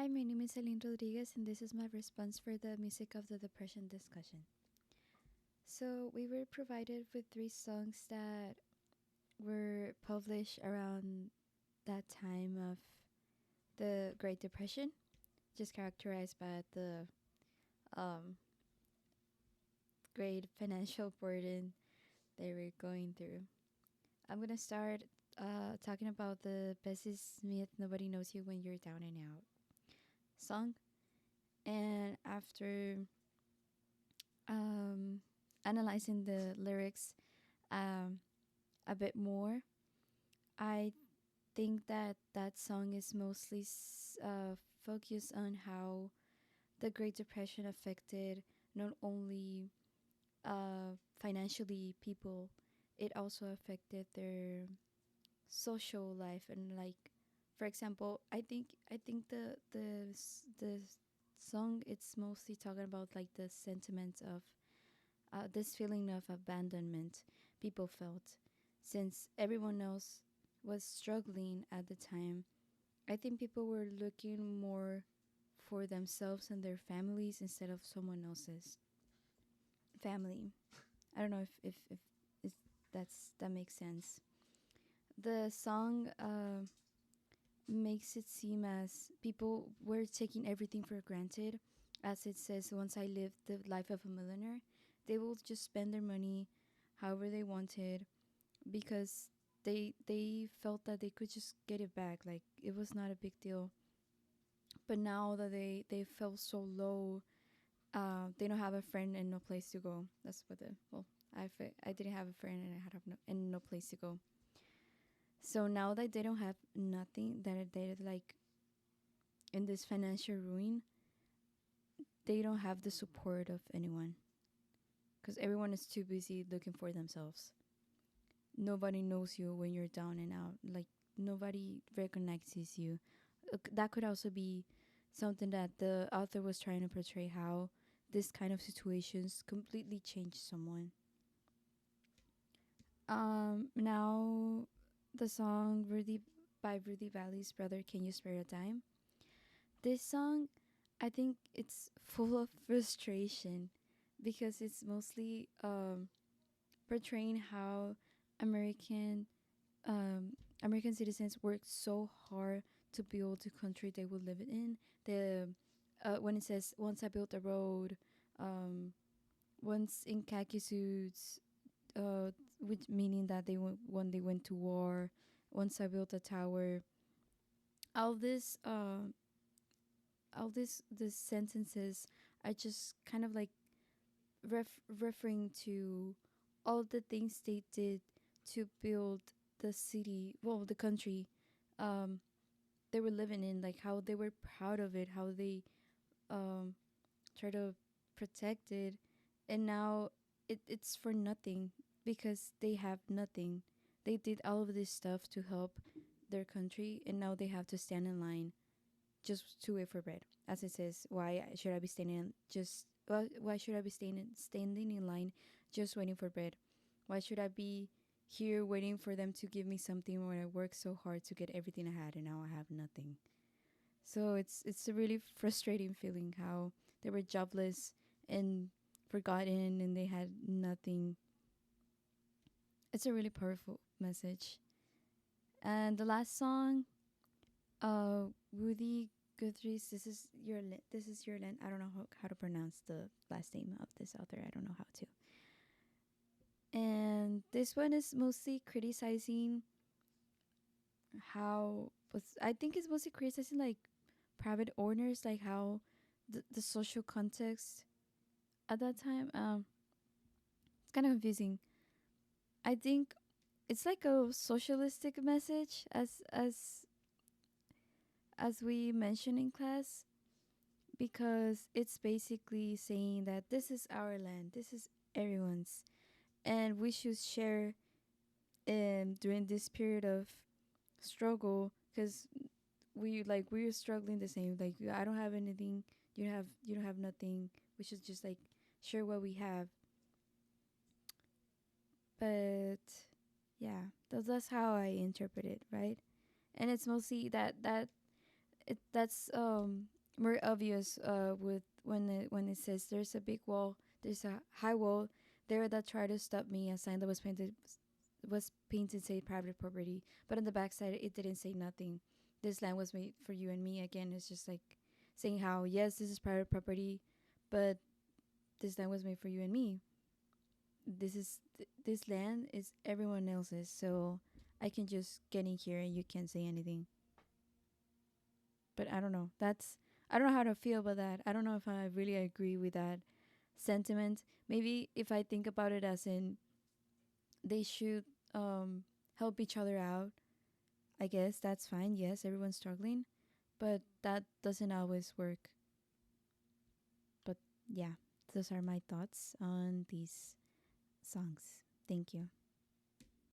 Hi, my name is Celine Rodriguez, and this is my response for the Music of the Depression discussion. So, we were provided with three songs that were published around that time of the Great Depression, just characterized by the um, great financial burden they were going through. I'm gonna start talking about the Bessie Smith "Nobody Knows You When You're Down and Out" song, and after um, analyzing the lyrics um, a bit more, I think that that song is mostly focused on how the Great Depression affected not only financially people, it also affected their social life and like, for example, I think the song it's mostly talking about like the sentiments of this feeling of abandonment people felt since everyone else was struggling at the time. I think people were looking more for themselves and their families instead of someone else's family. I don't know if that makes sense. The song makes it seem as people were taking everything for granted. As it says, once I lived the life of a millionaire, they will just spend their money however they wanted because they felt that they could just get it back. Like it was not a big deal. But now that they felt so low, they don't have a friend and no place to go. That's what the well, I didn't have a friend and I had no place to go. So now that they don't have nothing, that they're like in this financial ruin, they don't have the support of anyone because everyone is too busy looking for themselves. Nobody knows you when you're down and out. Like nobody recognizes you. That could also be something that the author was trying to portray, how this kind of situations completely change someone. Now the song Rudy by Rudy Valley's brother, Can You Spare a Dime? This song, I think it's full of frustration because it's mostly portraying how American American citizens worked so hard to build the country they would live in. The when it says once I built a road, um, once in khaki suits, which meaning that when they went to war. Once I built a tower. All this, these sentences are just kind of like referring to all the things they did to build the city, well, the country they were living in, like how they were proud of it, how they um, try to protect it, and now it's for nothing because they have nothing. They did all of this stuff to help their country, and now they have to stand in line just to wait for bread. As it says, why should I be standing just why should I be standing in line just waiting for bread? Why should I be here waiting for them to give me something when I worked so hard to get everything I had and now I have nothing? So it's a really frustrating feeling how they were jobless and forgotten and they had nothing. It's a really powerful message. And the last song, Woody Guthrie, this is your land. I don't know how to pronounce the last name of this author. I don't know how to. And this one is mostly criticizing how was I think it's mostly criticizing like private owners, like how the social context at that time. It's kind of confusing. I think it's like a socialistic message, as we mentioned in class, because it's basically saying that this is our land, this is everyone's, and we should share during this period of struggle because we're struggling the same. Like I don't have anything, you don't have nothing. We should just like share what we have. But yeah, that's how I interpret it, right? And it's mostly that's more obvious with when it says there's a big wall, there's a high wall there that tried to stop me. A sign that was painted say private property, but on the backside it didn't say nothing. This land was made for you and me. Again, it's just like saying how yes, this is private property, but this land was made for you and me. This land is everyone else's, so I can just get in here and you can't say anything. But I don't know. I don't know how to feel about that. I don't know if I really agree with that sentiment. Maybe if I think about it as in they should um help each other out, I guess that's fine. Yes, everyone's struggling, but that doesn't always work. But yeah, those are my thoughts on these songs. Thank you.